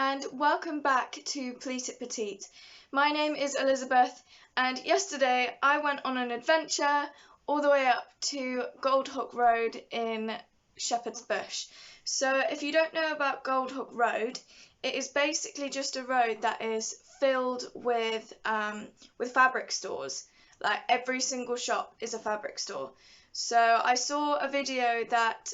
and welcome back to Pleat It Petite. My name is Elizabeth, and yesterday I went on an adventure all the way up to Goldhawk Road in Shepherd's Bush. So if you don't know about Goldhawk Road, it is basically just a road that is filled with fabric stores. Like every single shop is a fabric store. So I saw a video that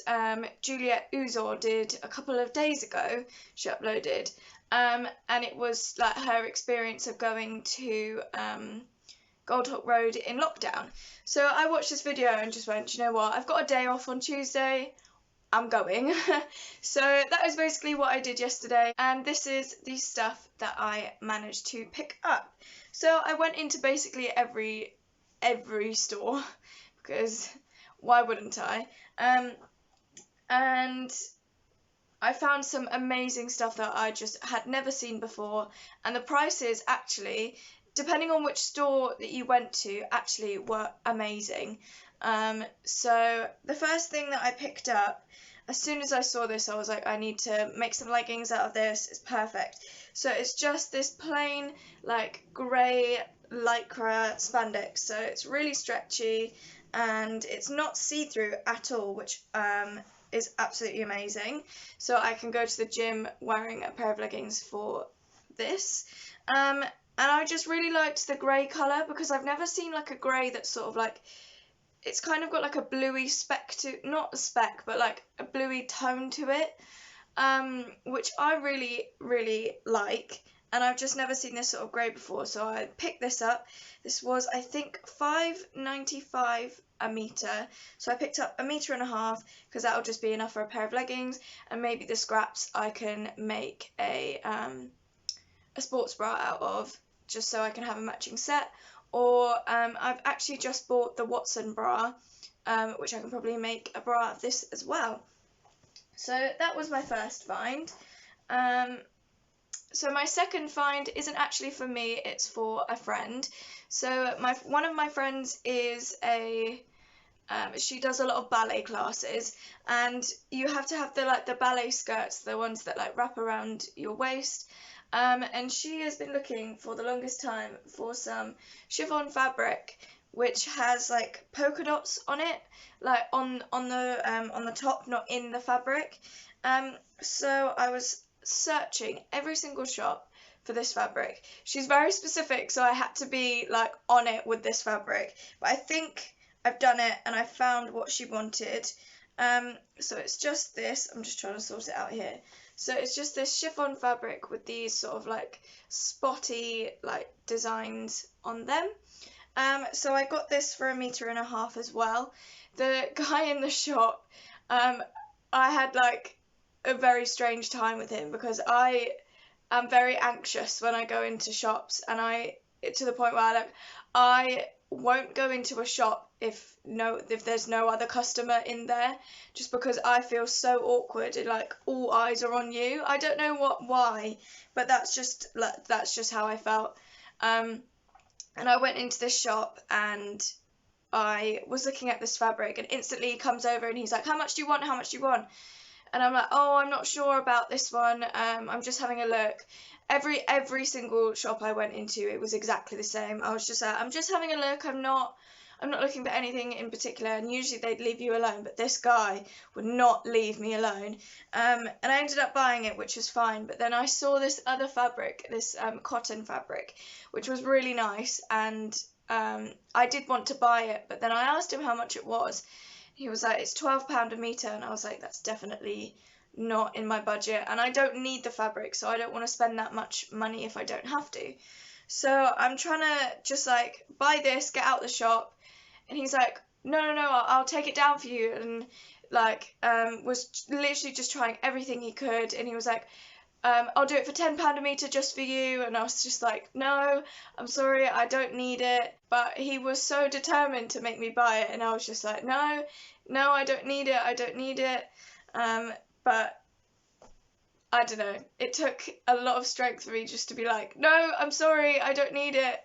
Juliet Uzor did a couple of days ago. She uploaded, and it was like her experience of going to Goldhawk Road in lockdown. So I watched this video and just went, you know what? I've got a day off on Tuesday. I'm going. So that is basically what I did yesterday, and this is the stuff that I managed to pick up. So I went into basically every store because why wouldn't I? And I found some amazing stuff that I just had never seen before, and the prices actually, depending on which store that you went to, actually were amazing. So the first thing that I picked up, as soon as I saw this, I was like, I need to make some leggings out of this. It's perfect. So it's just this plain, like, grey lycra spandex. So it's really stretchy, and it's not see-through at all, which is absolutely amazing. So I can go to the gym wearing a pair of leggings for this. And I just really liked the grey colour, because I've never seen like a grey that's sort of like, it's kind of got like a bluey speck to, not a speck, but like a bluey tone to it, which I really, really like. And I've just never seen this sort of grey before, so I picked this up. This was, I think, $5.95 a metre. So I picked up 1.5 meters, because that'll just be enough for a pair of leggings, and maybe the scraps I can make a sports bra out of, just so I can have a matching set. Or I've actually just bought the Watson bra, which I can probably make a bra out of this as well. So that was my first find. So my second find isn't actually for me, it's for a friend. So one of my friends is she does a lot of ballet classes, and you have to have the ballet skirts, the ones that like wrap around your waist. And she has been looking for the longest time for some chiffon fabric which has like polka dots on it, like on the top, not in the fabric. So I was searching every single shop for this fabric. She's very specific, so I had to be like on it with this fabric, but I think I've done it and I found what she wanted. So it's just this, I'm just trying to sort it out here. So it's just this chiffon fabric with these sort of like spotty like designs on them. So I got this for 1.5 meters as well. The guy in the shop, I had like a very strange time with him, because I am very anxious when I go into shops, and to the point where I won't go into a shop if there's no other customer in there, just because I feel so awkward and like all eyes are on you. I don't know why, but that's just how I felt. And I went into this shop and I was looking at this fabric, and instantly he comes over and he's like, how much do you want? How much do you want? And I'm like, oh, I'm not sure about this one. I'm just having a look. Every single shop I went into, it was exactly the same. I was just like, I'm just having a look. I'm not looking for anything in particular. And usually they'd leave you alone, but this guy would not leave me alone. And I ended up buying it, which was fine. But then I saw this other fabric, this cotton fabric, which was really nice. And I did want to buy it, but then I asked him how much it was. He was like, it's £12 a metre, and I was like, that's definitely not in my budget, and I don't need the fabric, so I don't want to spend that much money if I don't have to. So I'm trying to just like buy this, get out the shop, and he's like, no, I'll take it down for you, and like was literally just trying everything he could, and he was like, I'll do it for £10 a metre just for you. And I was just like, no, I'm sorry, I don't need it. But he was so determined to make me buy it, and I was just like, no, I don't need it. But I don't know, it took a lot of strength for me just to be like, no, I'm sorry, I don't need it.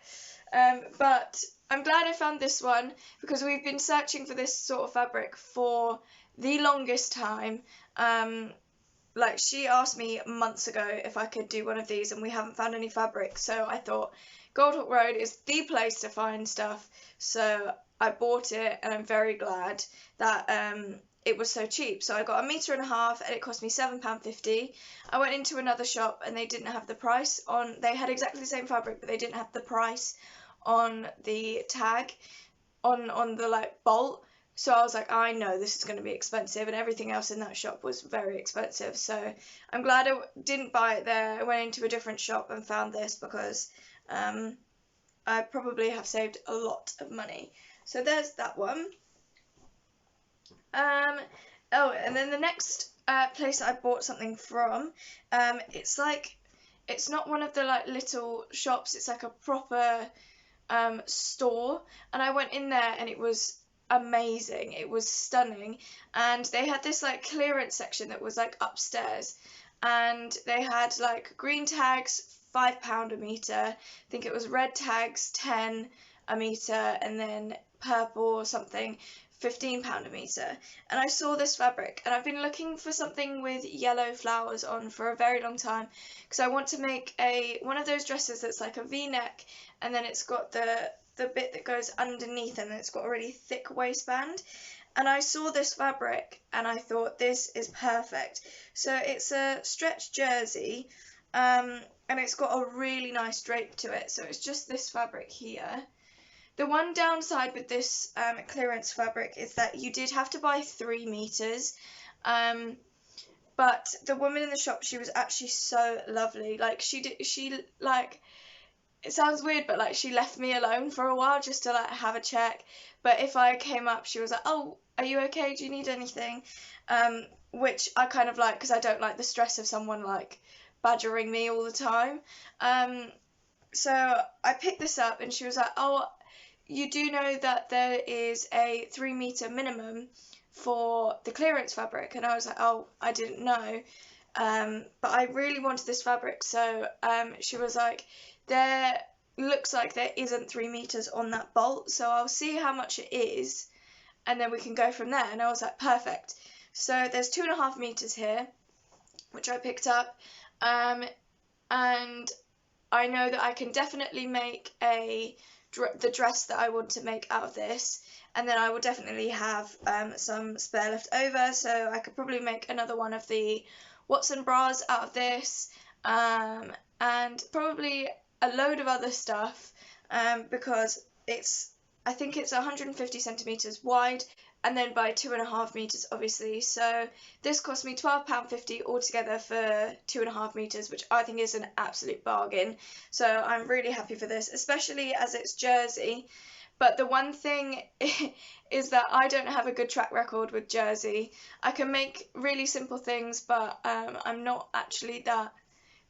But I'm glad I found this one, because we've been searching for this sort of fabric for the longest time. like, she asked me months ago if I could do one of these, and we haven't found any fabric, so I thought Goldhawk Road is the place to find stuff. So I bought it, and I'm very glad that it was so cheap. So I got 1.5 meters, and it cost me £7.50. I went into another shop, and they didn't have the price on. They had exactly the same fabric, but they didn't have the price on the tag, on the like bolt. So I was like, I know this is going to be expensive, and everything else in that shop was very expensive. So I'm glad I didn't buy it there. I went into a different shop and found this, because I probably have saved a lot of money. So there's that one. Oh, and then the next place I bought something from, it's like, it's not one of the like little shops. It's like a proper store, and I went in there, and it was amazing. It was stunning, and they had this like clearance section that was like upstairs, and they had like green tags, £5 a meter. I think it was red tags, 10 a meter, and then purple or something, £15 a meter. And I saw this fabric, and I've been looking for something with yellow flowers on for a very long time, because I want to make one of those dresses that's like a V-neck, and then it's got the bit that goes underneath, and then it's got a really thick waistband. And I saw this fabric, and I thought, this is perfect. So it's a stretch jersey, and it's got a really nice drape to it. So it's just this fabric here. The one downside with this clearance fabric is that you did have to buy 3 meters. But the woman in the shop, she was actually so lovely. Like, she like, it sounds weird, but like, she left me alone for a while just to like have a check. But if I came up, she was like, oh, are you okay? Do you need anything? Which I kind of like, because I don't like the stress of someone like badgering me all the time. So I picked this up, and she was like, oh, you do know that there is a 3 meter minimum for the clearance fabric? And I was like, oh, I didn't know. But I really wanted this fabric, so she was like, there looks like there isn't 3 meters on that bolt, so I'll see how much it is, and then we can go from there. And I was like, perfect. So there's 2.5 meters here, which I picked up, and I know that I can definitely make the dress that I want to make out of this, and then I will definitely have some spare left over, so I could probably make another one of the Watson bras out of this, and probably a load of other stuff, because I think it's 150 centimeters wide, and then by 2.5 meters, obviously. So this cost me £12.50 altogether for 2.5 meters, which I think is an absolute bargain. So I'm really happy for this, especially as it's jersey. But the one thing is that I don't have a good track record with jersey. I can make really simple things, but I'm not actually that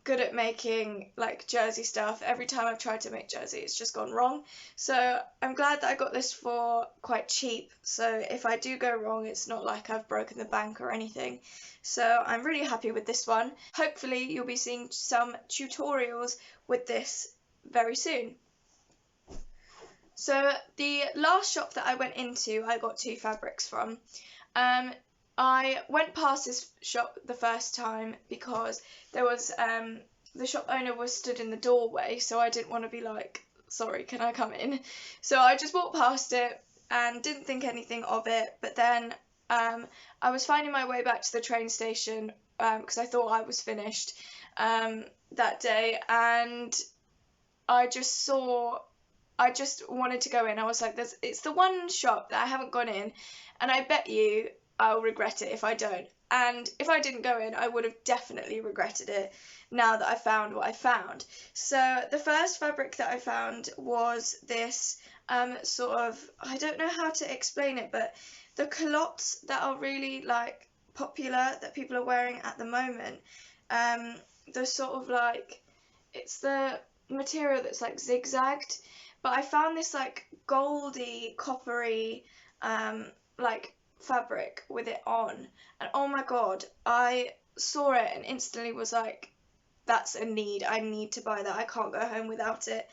good at making like jersey stuff. Every time I've tried to make jersey, it's just gone wrong. So I'm glad that I got this for quite cheap, so if I do go wrong, it's not like I've broken the bank or anything. So I'm really happy with this one. Hopefully you'll be seeing some tutorials with this very soon. So the last shop that I went into, I got 2 fabrics from. I went past this shop the first time because there was the shop owner was stood in the doorway, so I didn't want to be like, sorry, can I come in? So I just walked past it and didn't think anything of it. But then I was finding my way back to the train station, because I thought I was finished that day, and I just wanted to go in. I was like, it's the one shop that I haven't gone in, and I bet you I'll regret it if I don't. And if I didn't go in, I would have definitely regretted it now that I found what I found. So the first fabric that I found was this sort of, I don't know how to explain it, but the culottes that are really like popular that people are wearing at the moment, the sort of like, it's the material that's like zigzagged, but I found this like goldy, coppery like fabric with it on, and oh my god, I saw it and instantly was like, that's a need. I need to buy that. I can't go home without it.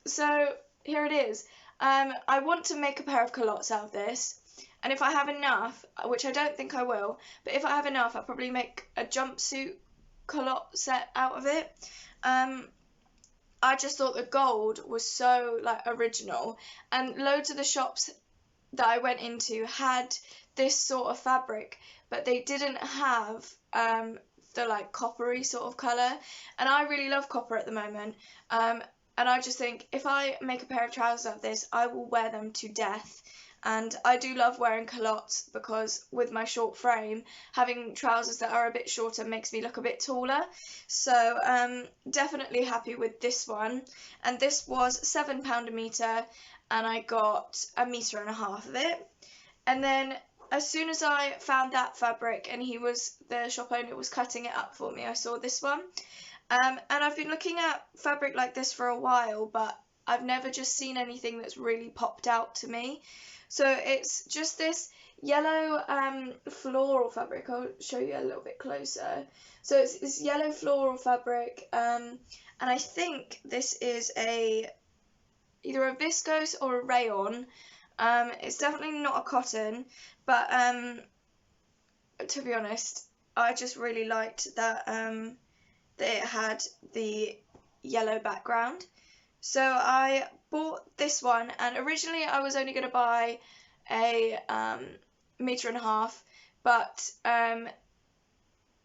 So here it is. I want to make a pair of culottes out of this, and if I have enough, which I don't think I will, but if I have enough, I'll probably make a jumpsuit culotte set out of it. I just thought the gold was so like original, and loads of the shops that I went into had this sort of fabric, but they didn't have the like coppery sort of colour, and I really love copper at the moment. And I just think if I make a pair of trousers out of this, I will wear them to death. And I do love wearing culottes because with my short frame, having trousers that are a bit shorter makes me look a bit taller. So definitely happy with this one. And this was £7 a metre, and I got 1.5 metres of it. And then as soon as I found that fabric and the shop owner was cutting it up for me, I saw this one. And I've been looking at fabric like this for a while, but I've never just seen anything that's really popped out to me. So it's just this yellow floral fabric. I'll show you a little bit closer. So it's this yellow floral fabric, and I think this is either a viscose or a rayon. It's definitely not a cotton, but to be honest, I just really liked that it had the yellow background. So I bought this one, and originally I was only going to buy a 1.5 metres, but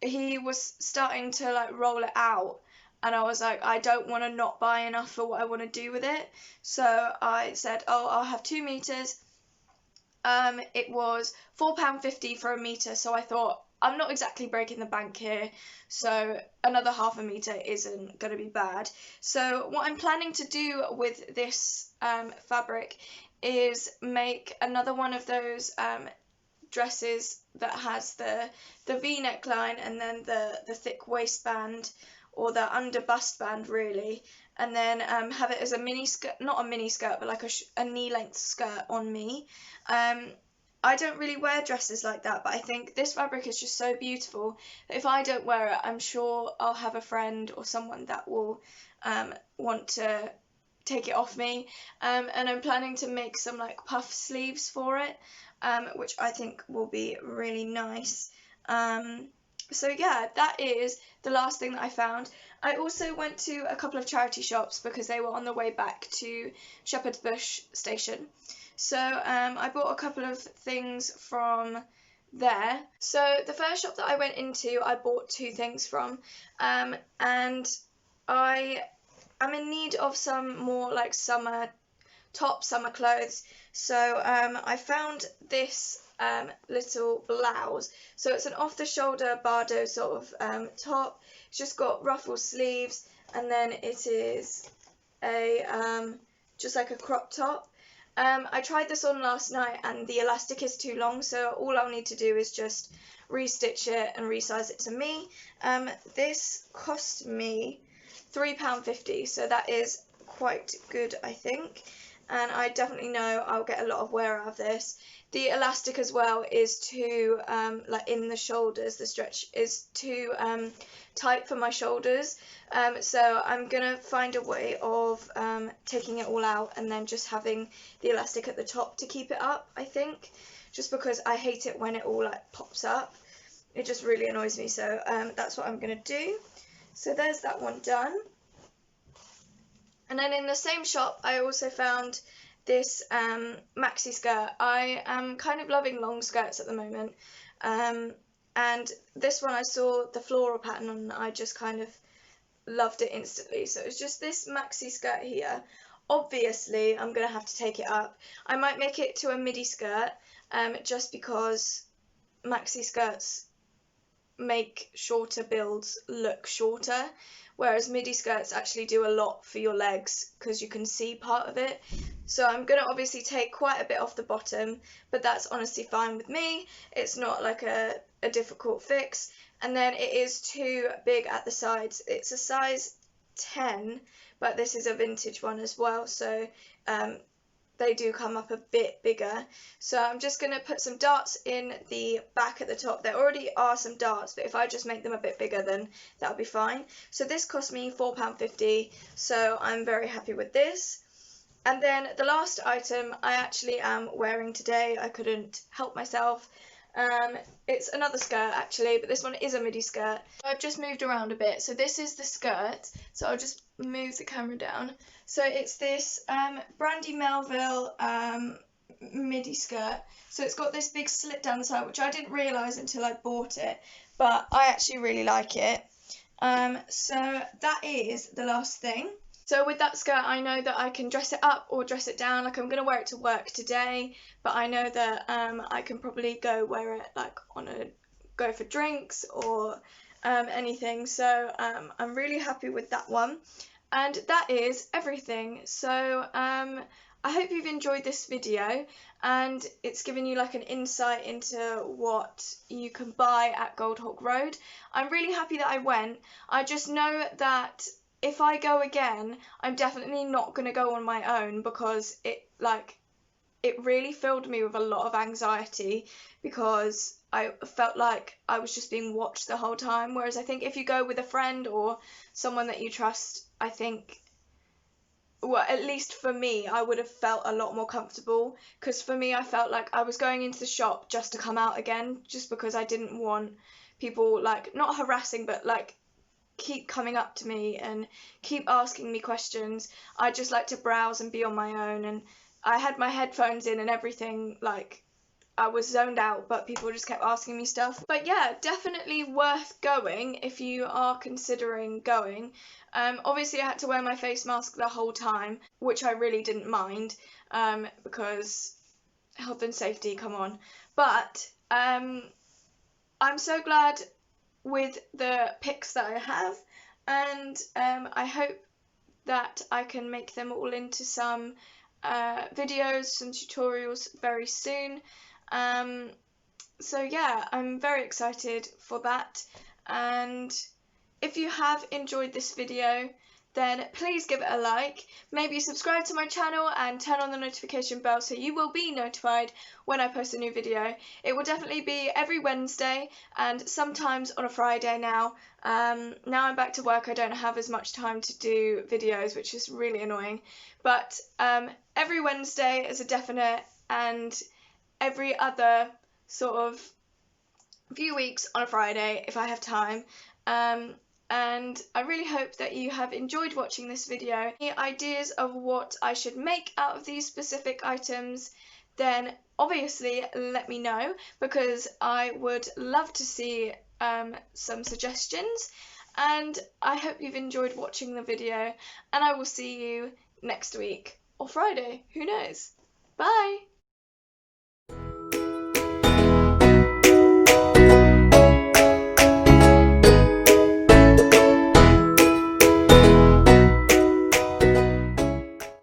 he was starting to like roll it out, and I was like, I don't want to not buy enough for what I want to do with it. So I said, oh, I'll have 2 metres. It was £4.50 for 1 metre, so I thought, I'm not exactly breaking the bank here, so another ½ metre isn't going to be bad. So what I'm planning to do with this fabric is make another one of those dresses that has the V neckline and then the thick waistband, or the under bust band really, and then have it as a mini skirt, not a mini skirt, but like a knee length skirt on me. I don't really wear dresses like that, but I think this fabric is just so beautiful that if I don't wear it, I'm sure I'll have a friend or someone that will want to take it off me. And I'm planning to make some like puff sleeves for it, which I think will be really nice. So yeah, that is the last thing that I found. I also went to a couple of charity shops because they were on the way back to Shepherd's Bush station. So I bought a couple of things from there. So the first shop that I went into, I bought 2 things from, and I am in need of some more like summer clothes. So I found this little blouse. So it's an off-the-shoulder Bardo sort of top. It's just got ruffle sleeves, and then it is a just like a crop top. I tried this on last night and the elastic is too long, so all I'll need to do is just restitch it and resize it to me. This cost me £3.50, so that is quite good, I think, and I definitely know I'll get a lot of wear out of this. The elastic as well is too, like in the shoulders, the stretch is too tight for my shoulders, so I'm gonna find a way of taking it all out and then just having the elastic at the top to keep it up, I think, just because I hate it when it all like pops up. It just really annoys me, so that's what I'm gonna do. So there's that one done. And then in the same shop I also found this maxi skirt. I am kind of loving long skirts at the moment, and this one I saw the floral pattern on and I just kind of loved it instantly. So it's just this maxi skirt here. Obviously I'm going to have to take it up. I might make it to a midi skirt, just because maxi skirts make shorter builds look shorter, whereas midi skirts actually do a lot for your legs because you can see part of it. So I'm going to obviously take quite a bit off the bottom, but that's honestly fine with me. It's not like a difficult fix. And then it is too big at the sides. It's a size 10, but this is a vintage one as well, so they do come up a bit bigger. So I'm just going to put some darts in the back at the top. There already are some darts, but if I just make them a bit bigger, then that'll be fine. So this cost me £4.50, so I'm very happy with this. And then the last item I actually am wearing today. I couldn't help myself. It's another skirt actually, but this one is a midi skirt. I've just moved around a bit. So this is the skirt. So I'll just move the camera down. So it's this Brandy Melville midi skirt. So it's got this big slit down the side, which I didn't realise until I bought it, but I actually really like it. So that is the last thing. So with that skirt, I know that I can dress it up or dress it down. Like, I'm going to wear it to work today, but I know that I can probably go wear it like go for drinks or anything. So I'm really happy with that one. And that is everything. So I hope you've enjoyed this video and it's given you like an insight into what you can buy at Goldhawk Road. I'm really happy that I went. I just know that if I go again, I'm definitely not going to go on my own, because it really filled me with a lot of anxiety, because I felt like I was just being watched the whole time. Whereas I think if you go with a friend or someone that you trust, I think, well, at least for me, I would have felt a lot more comfortable. Because for me, I felt like I was going into the shop just to come out again, just because I didn't want people like not harassing, but like keep coming up to me and keep asking me questions. I just like to browse and be on my own, and I had my headphones in and everything, like I was zoned out, but people just kept asking me stuff. But yeah, definitely worth going if you are considering going. Obviously I had to wear my face mask the whole time, which I really didn't mind, because health and safety, come on. But I'm so glad with the picks that I have, and I hope that I can make them all into some videos, some tutorials very soon. So yeah, I'm very excited for that, and if you have enjoyed this video, then please give it a like, maybe subscribe to my channel and turn on the notification bell so you will be notified when I post a new video. It will definitely be every Wednesday and sometimes on a Friday now. Now I'm back to work, I don't have as much time to do videos, which is really annoying. But every Wednesday is a definite, and every other sort of few weeks on a Friday if I have time. And I really hope that you have enjoyed watching this video. Any ideas of what I should make out of these specific items, then obviously let me know, because I would love to see some suggestions. And I hope you've enjoyed watching the video, and I will see you next week or Friday, who knows. Bye!